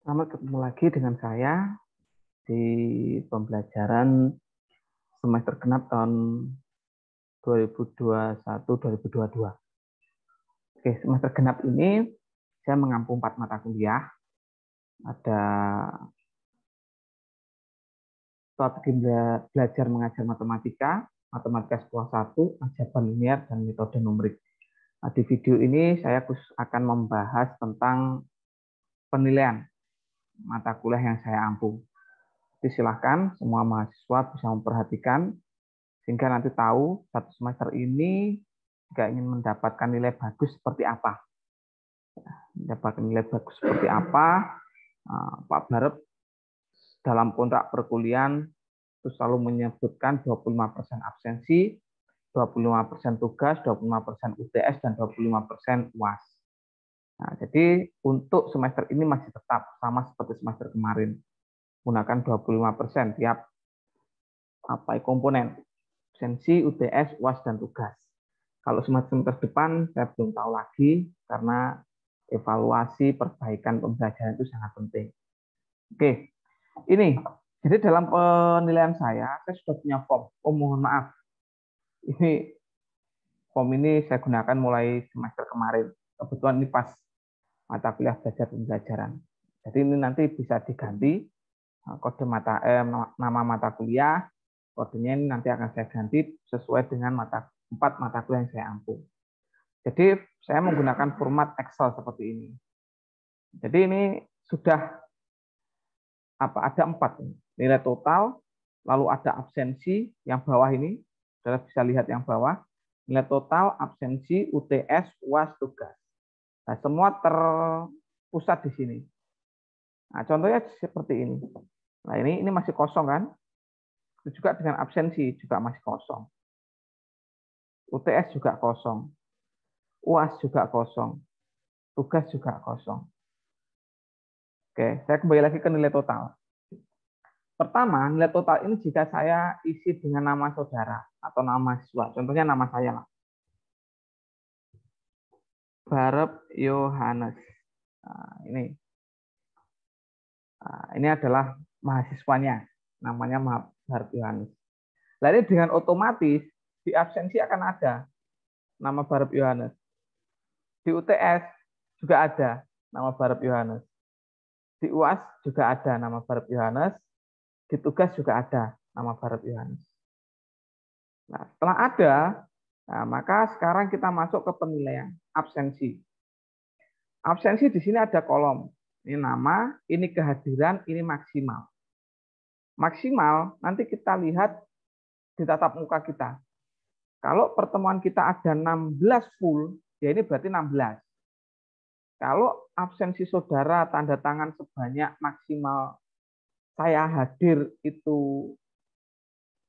Selamat ketemu lagi dengan saya di pembelajaran semester genap tahun 2021-2022. Oke, semester genap ini saya mengampu 4 mata kuliah. Ada strategi belajar mengajar matematika, matematika sekolah 1, aljabar linear, dan metode numerik. Nah, di video ini saya akan membahas tentang penilaian mata kuliah yang saya ampu. Jadi silahkan semua mahasiswa bisa memperhatikan sehingga nanti tahu satu semester ini jika ingin mendapatkan nilai bagus seperti apa. Mendapatkan nilai bagus seperti apa, Pak Barep dalam kontrak perkuliahan itu selalu menyebutkan 25% absensi, 25% tugas, 25% UTS, dan 25% UAS. Nah, jadi untuk semester ini masih tetap sama seperti semester kemarin, menggunakan 25% tiap komponen, absensi, UTS, UAS, dan tugas. Kalau semester depan saya belum tahu lagi karena evaluasi perbaikan pembelajaran itu sangat penting. Oke, ini jadi dalam penilaian saya sudah punya form. Oh mohon maaf, ini form ini saya gunakan mulai semester kemarin. Kebetulan ini pas mata kuliah belajar pembelajaran. Jadi ini nanti bisa diganti kode nama mata kuliah, kodenya ini nanti akan saya ganti sesuai dengan 4 mata kuliah yang saya ampu. Jadi saya menggunakan format Excel seperti ini. Jadi ini sudah ada 4 nilai total, lalu ada absensi yang bawah ini, saudara bisa lihat yang bawah, nilai total, absensi, UTS, UAS, tugas. Nah, semua terpusat di sini. Nah, contohnya seperti ini. Nah, ini masih kosong kan? Itu juga dengan absensi juga masih kosong. UTS juga kosong. UAS juga kosong. Tugas juga kosong. Oke, saya kembali lagi ke nilai total. Pertama, nilai total ini jika saya isi dengan nama saudara atau nama siswa. Contohnya nama saya lah. Barep Yohanes. Nah, ini adalah mahasiswanya. Namanya Barep Yohanes. Lalu dengan otomatis di absensi akan ada nama Barep Yohanes. Di UTS juga ada nama Barep Yohanes. Di UAS juga ada nama Barep Yohanes. Di tugas juga ada nama Barep Yohanes. Nah, setelah ada, maka sekarang kita masuk ke penilaian absensi. Absensi di sini ada kolom. Ini nama, ini kehadiran, ini maksimal. Maksimal nanti kita lihat di tatap muka kita. Kalau pertemuan kita ada 16 full, ya ini berarti 16. Kalau absensi saudara tanda tangan sebanyak maksimal saya hadir itu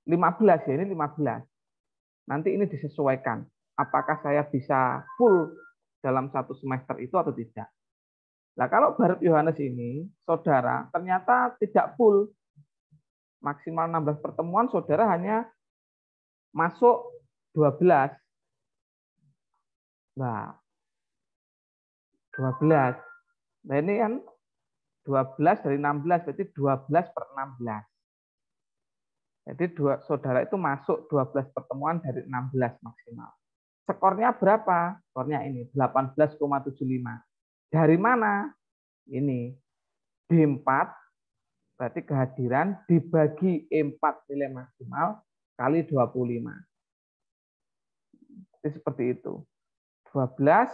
15, ya ini 15. Nanti ini disesuaikan. Apakah saya bisa full dalam satu semester itu atau tidak. Nah, kalau Barep Yohanes ini, saudara ternyata tidak full. Maksimal 16 pertemuan, saudara hanya masuk 12. Nah, 12. Nah, ini kan 12 dari 16, berarti 12 per 16. Jadi saudara itu masuk 12 pertemuan dari 16 maksimal. Skornya berapa? Skornya ini, 18,75. Dari mana? Ini, D4, berarti kehadiran dibagi E4 nilai maksimal kali 25. Jadi seperti itu. 12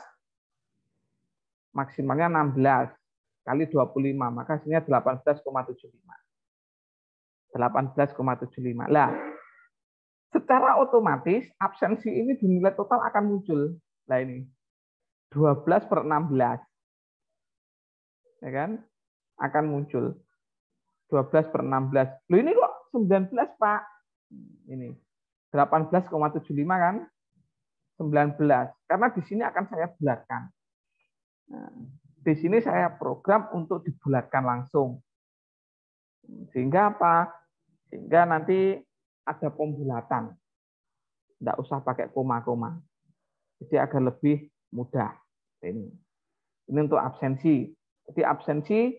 maksimalnya 16 kali 25, maka hasilnya 18,75. 18,75. Lah, secara otomatis absensi ini di nilai total akan muncul. Nah ini 12 per 16. Ya kan? Akan muncul. 12 per 16. Loh ini kok 19, Pak? Ini 18,75 kan? 19. Karena di sini akan saya bulatkan. Nah, di sini saya program untuk dibulatkan langsung. Sehingga apa? Sehingga nanti ada pembulatan. Tidak usah pakai koma-koma. Jadi agar lebih mudah. Ini untuk absensi. Jadi absensi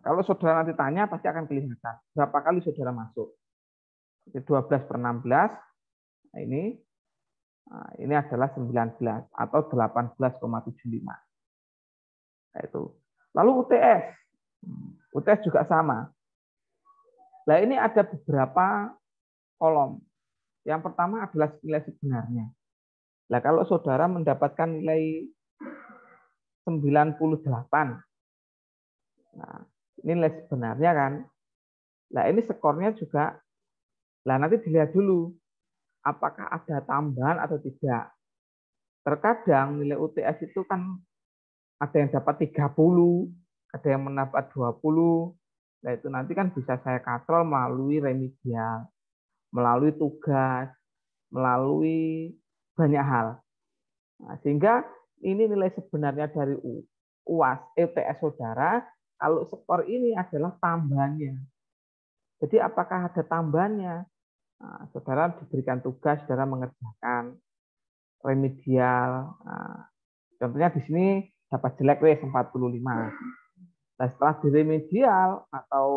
Kalau saudara nanti tanya, pasti akan kelihatan berapa kali saudara masuk. 12/16, nah ini adalah 19 atau 18,75. Nah, itu. Lalu UTS. UTS juga sama. Nah, ini ada beberapa kolom. Yang pertama adalah nilai sebenarnya. Nah, kalau saudara mendapatkan nilai 98, nah, ini nilai sebenarnya kan. Nah, ini skornya juga. Nah, nanti dilihat dulu apakah ada tambahan atau tidak. Terkadang nilai UTS itu kan ada yang dapat 30, ada yang mendapat 20. Nah, itu nanti kan bisa saya kontrol melalui remedial, melalui tugas, melalui banyak hal. Nah, sehingga ini nilai sebenarnya dari UAS, UTS saudara, kalau skor ini adalah tambahannya. Jadi apakah ada tambahannya? Nah, saudara diberikan tugas, saudara mengerjakan remedial. Nah, contohnya di sini dapat jelek wes 45. Nah, setelah di remedial atau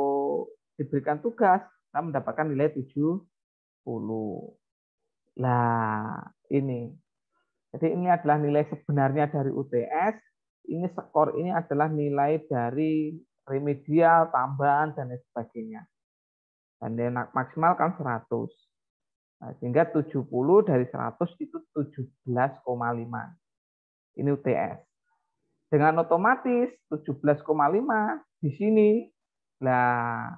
diberikan tugas, kita mendapatkan nilai 70. Nah, ini. Jadi ini adalah nilai sebenarnya dari UTS. Ini skor ini adalah nilai dari remedial, tambahan, dan lain sebagainya. Dan nilai maksimal kan 100. Nah, sehingga 70 dari 100 itu 17,5. Ini UTS. Dengan otomatis 17,5 di sini lah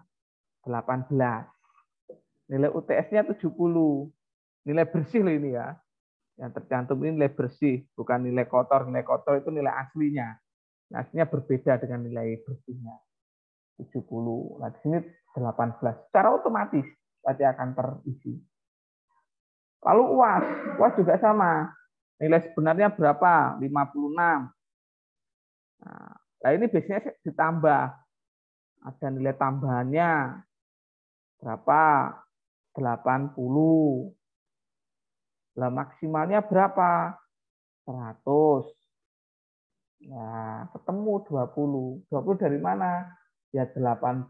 18. Nilai UTS-nya 70. Nilai bersih loh ini ya. Yang tercantum ini nilai bersih, bukan nilai kotor. Nilai kotor itu nilai aslinya. Nah, aslinya berbeda dengan nilai bersihnya. 70. Nah, di sini 18. Secara otomatis pasti akan terisi. Lalu UAS. UAS juga sama. Nilai sebenarnya berapa? 56. Nah, ini biasanya ditambah. Ada nilai tambahannya berapa? 80. Lah maksimalnya berapa? 100. Nah, ketemu 20. 20 dari mana? Ya 80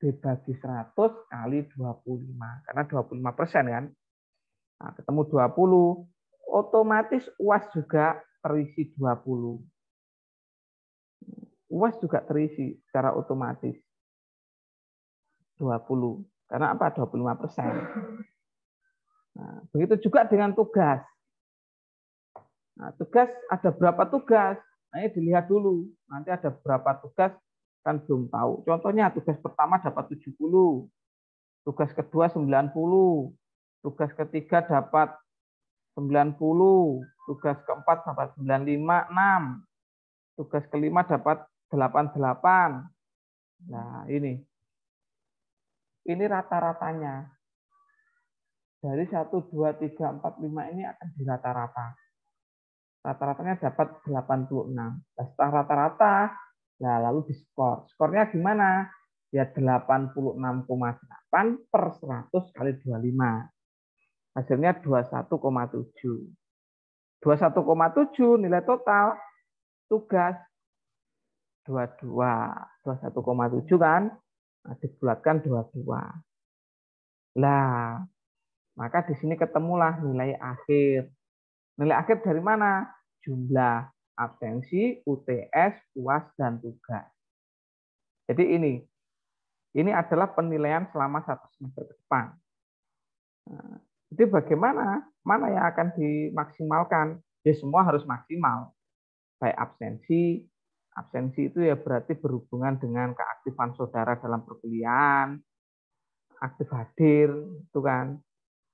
dibagi 100 kali 25. Karena 25% kan. Nah, ketemu 20. Otomatis UAS juga terisi 20. UAS juga terisi secara otomatis 20. Karena apa? 25%. Nah, begitu juga dengan tugas. Nah, tugas ada berapa tugas? Nah, ini dilihat dulu. Nanti ada berapa tugas kan belum tahu. Contohnya tugas pertama dapat 70, tugas kedua 90, tugas ketiga dapat 90, tugas keempat dapat 95, 6, tugas kelima dapat 88. Nah, ini rata-ratanya. Dari 1, 2, 3, 4, 5 ini akan dirata-rata. Rata-ratanya dapat 86. Nah, setelah rata-rata, nah lalu diskor. Skornya gimana? Ya 86,8 per 100 kali 25. Hasilnya 21,7. 21,7 nilai total tugas 22. 21,7 kan? Nah, dibulatkan 22. Lah, maka di sini ketemulah nilai akhir. Nilai akhir dari mana? Jumlah absensi, UTS, UAS, dan tugas. Jadi ini adalah penilaian selama 1 semester ke depan. Nah, jadi bagaimana? Mana yang akan dimaksimalkan? Ya semua harus maksimal. Baik absensi, absensi itu ya berarti berhubungan dengan keaktifan saudara dalam perkuliahan, aktif hadir, itu kan.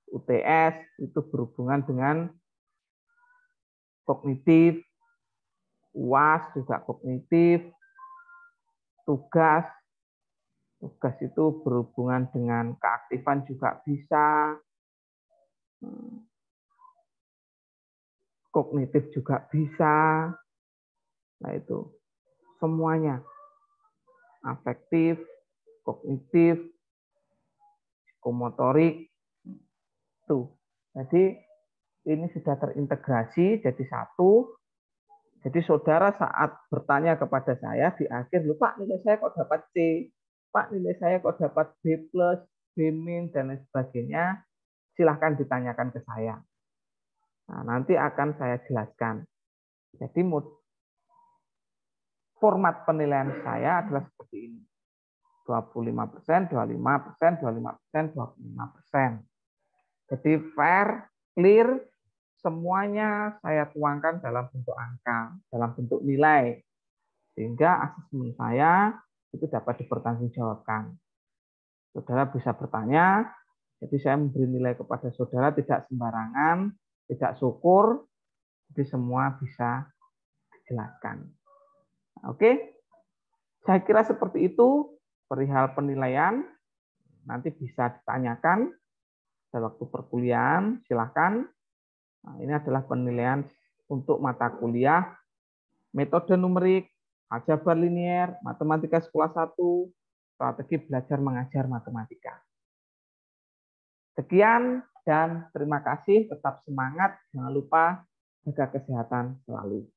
UTS itu berhubungan dengan kognitif, UAS juga kognitif, tugas itu berhubungan dengan keaktifan juga bisa, kognitif juga bisa. Nah itu semuanya afektif, kognitif, psikomotorik tuh. Jadi ini sudah terintegrasi jadi satu. Jadi saudara saat bertanya kepada saya di akhir, "Loh Pak, nilai saya kok dapat C? Pak, nilai saya kok dapat B+, B-, dan lain sebagainya?" Silahkan ditanyakan ke saya. Nah, nanti akan saya jelaskan. Jadi format penilaian saya adalah seperti ini. 25%, 25%, 25%, 25%. Jadi fair, clear, semuanya saya tuangkan dalam bentuk angka, dalam bentuk nilai. Sehingga asesmen saya itu dapat dipertanggungjawabkan. Saudara bisa bertanya, jadi saya memberi nilai kepada saudara tidak sembarangan, tidak syukur, jadi semua bisa dijelaskan. Oke, saya kira seperti itu perihal penilaian. Nanti bisa ditanyakan pada waktu perkuliahan, silahkan. Nah, ini adalah penilaian untuk mata kuliah metode numerik, aljabar linier, matematika sekolah 1, strategi belajar mengajar matematika. Sekian dan terima kasih, tetap semangat, jangan lupa jaga kesehatan selalu.